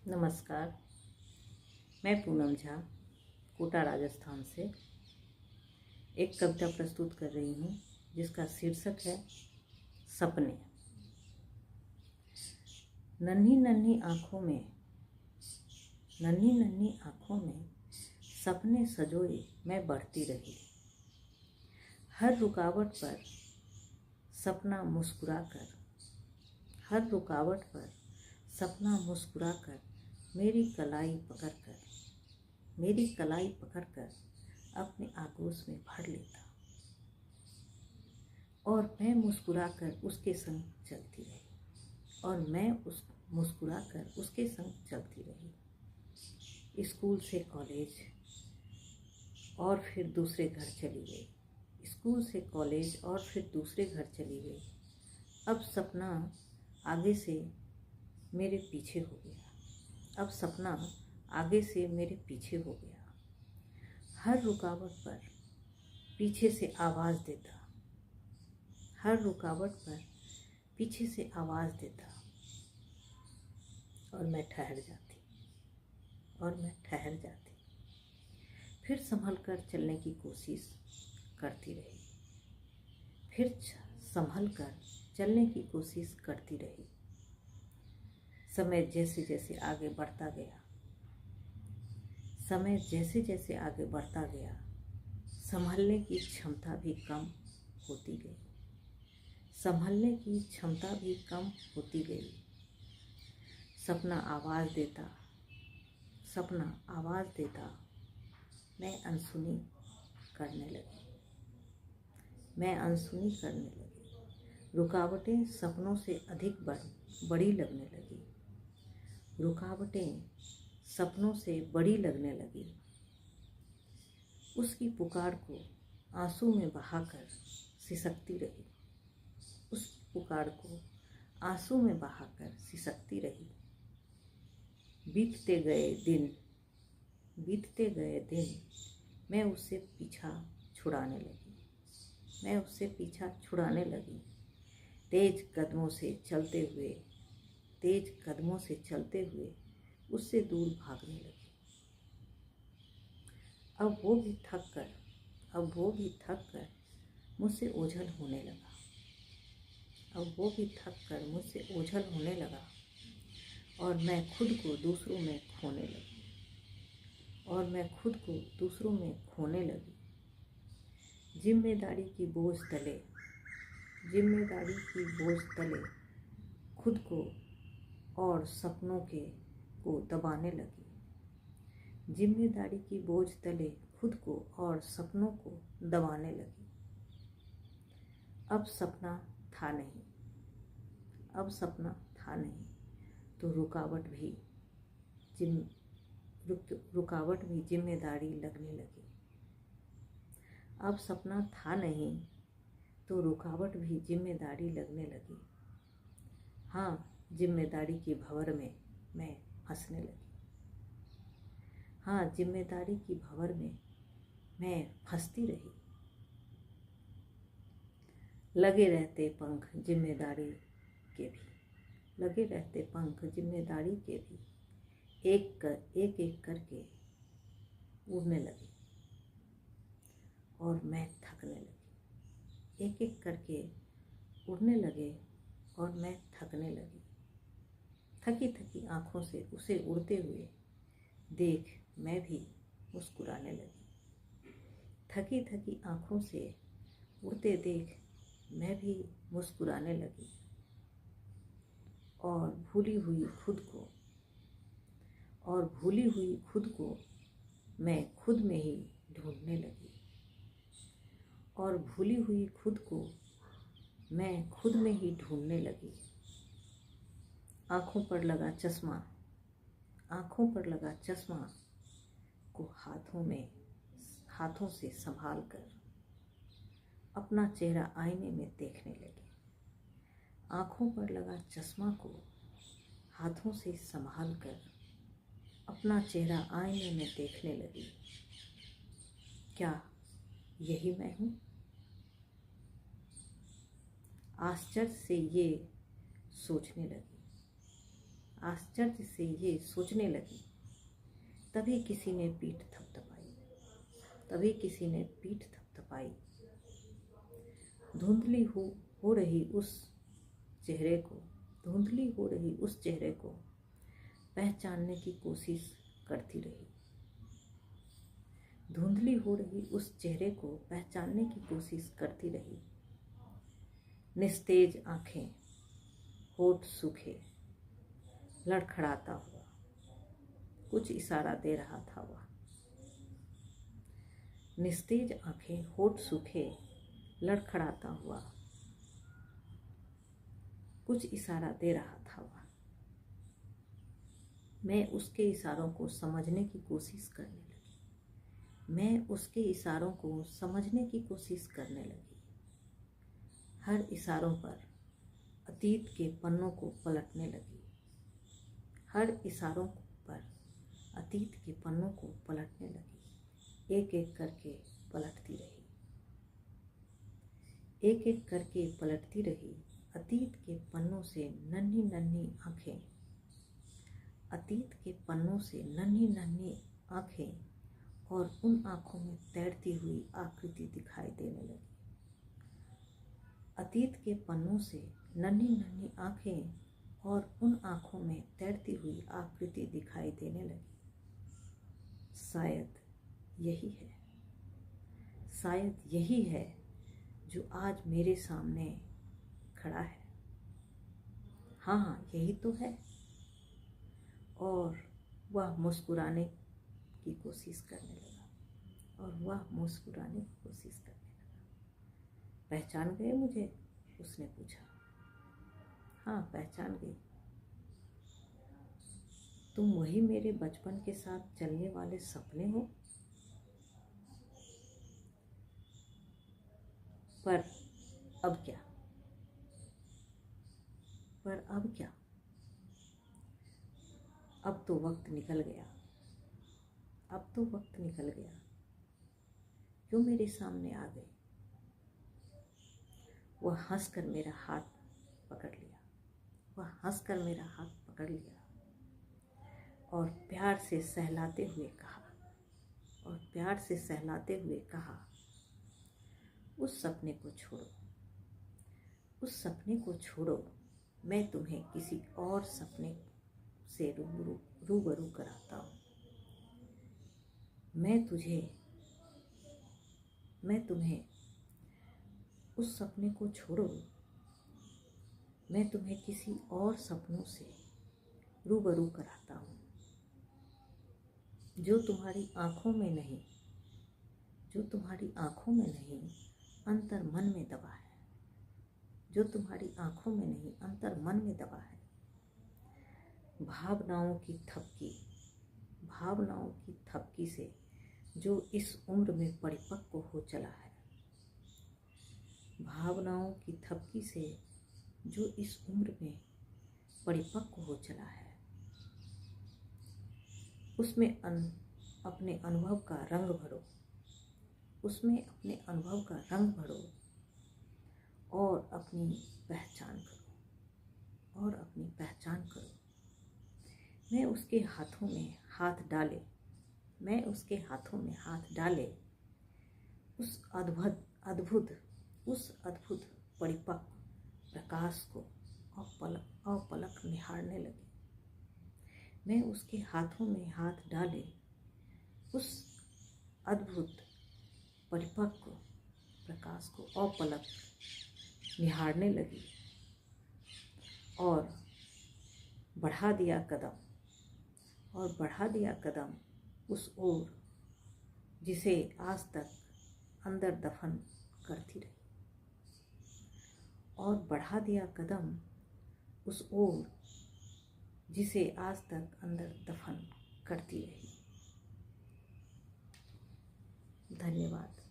नमस्कार। मैं पूनम झा कोटा राजस्थान से एक कविता प्रस्तुत कर रही हूँ जिसका शीर्षक है सपने। नन्ही नन्ही आँखों में सपने सजोए मैं बढ़ती रही। हर रुकावट पर सपना मुस्कुराकर मेरी कलाई पकड़कर अपने आगोश में भर लेता और मैं मुस्कुराकर उसके संग चलती रही। स्कूल से कॉलेज और फिर दूसरे घर चली गई। अब सपना आगे से मेरे पीछे हो गया। हर रुकावट पर पीछे से आवाज़ देता और मैं ठहर जाती। फिर संभल कर चलने की कोशिश करती रही। समय जैसे जैसे आगे बढ़ता गया संभलने की क्षमता भी कम होती गई। सपना आवाज़ देता मैं अनसुनी करने लगी। रुकावटें सपनों से अधिक बड़ी लगने लगी। उसकी पुकार को आंसू में बहाकर सिसकती रही। बीतते गए दिन मैं उससे पीछा छुड़ाने लगी। तेज कदमों से चलते हुए उससे दूर भागने लगी। अब वो भी थक कर मुझसे ओझल होने लगा और मैं खुद को दूसरों में खोने लगी। जिम्मेदारी की बोझ तले खुद को और सपनों को दबाने लगी। अब सपना था नहीं तो रुकावट भी जिम्मेदारी लगने लगी। हाँ, जिम्मेदारी की भंवर में मैं फंसने लगी। फंसती रही। लगे रहते पंख जिम्मेदारी के भी एक एक करके उड़ने लगे और मैं थकने लगी। थकी आंखों से उसे उड़ते हुए देख मैं भी मुस्कुराने लगी। और भूली हुई खुद को मैं खुद में ही ढूंढने लगी। आँखों पर लगा चश्मा को हाथों से संभाल कर अपना चेहरा आईने में देखने लगी। क्या यही मैं हूँ? आश्चर्य से ये सोचने लगी। आश्चर्य से ये सोचने लगी। तभी किसी ने पीठ थपथपाई, तभी किसी ने पीठ थपथपाई। धुंधली हो रही उस चेहरे को, धुंधली हो रही उस चेहरे को पहचानने की कोशिश करती रही। धुंधली हो रही उस चेहरे को पहचानने की कोशिश करती रही। निस्तेज आंखें, होठ सूखे, लड़खड़ाता हुआ कुछ इशारा दे रहा था वह। निस्तेज आंखें, होठ सूखे, लड़खड़ाता हुआ कुछ इशारा दे रहा था वह। मैं उसके इशारों को समझने की कोशिश करने लगी। मैं उसके इशारों को समझने की कोशिश करने लगी। हर इशारों पर अतीत के पन्नों को पलटने लगी। हर इशारों पर अतीत के पन्नों को पलटने लगी। एक एक करके पलटती रही, एक एक करके पलटती रही। अतीत के पन्नों से नन्ही नन्ही आंखें, अतीत के पन्नों से नन्ही नन्ही आंखें, और उन आंखों में तैरती हुई आकृति दिखाई देने लगी। अतीत के पन्नों से नन्ही नन्ही आंखें और उन आंखों में तैरती हुई आकृति दिखाई देने लगी। शायद यही है, शायद यही है जो आज मेरे सामने खड़ा है। हाँ, यही तो है। और वह मुस्कुराने की कोशिश करने लगा, और वह मुस्कुराने की कोशिश करने लगा। पहचान गए मुझे? उसने पूछा। हाँ, पहचान गई। तुम वही मेरे बचपन के साथ चलने वाले सपने हो। पर अब क्या? पर अब क्या? अब तो वक्त निकल गया, अब तो वक्त निकल गया। क्यों मेरे सामने आ गए? वह हंसकर मेरा हाथ पकड़ लिया, वह हंसकर मेरा हाथ पकड़ लिया और प्यार से सहलाते हुए कहा, और प्यार से सहलाते हुए कहा, उस सपने को छोड़ो, उस सपने को छोड़ो। मैं तुम्हें किसी और सपने से रूबरू कराता हूँ। मैं तुम्हें उस सपने को छोड़ो, मैं तुम्हें किसी और सपनों से रूबरू कराता हूँ, जो तुम्हारी आंखों में नहीं, जो तुम्हारी आंखों में नहीं, अंतर मन में दबा है, जो तुम्हारी आंखों में नहीं, अंतर मन में दबा है। भावनाओं की थपकी, भावनाओं की थपकी से जो इस उम्र में परिपक्व हो चला है, भावनाओं की थपकी से जो इस उम्र में परिपक्व हो चला है, उसमें अपने अनुभव का रंग भरो, उसमें अपने अनुभव का रंग भरो और अपनी पहचान करो, और अपनी पहचान करो। मैं उसके हाथों में हाथ डाले, मैं उसके हाथों में हाथ डाले उस अद्भुत परिपक्व प्रकाश को अपलक निहारने लगी। मैं उसके हाथों में हाथ डाले उस अद्भुत परिपक्व प्रकाश को अपलक निहारने लगी और बढ़ा दिया कदम, और बढ़ा दिया कदम उस ओर जिसे आज तक अंदर दफन करती रही, और बढ़ा दिया कदम उस ओर जिसे आज तक अंदर दफन करती रही। धन्यवाद।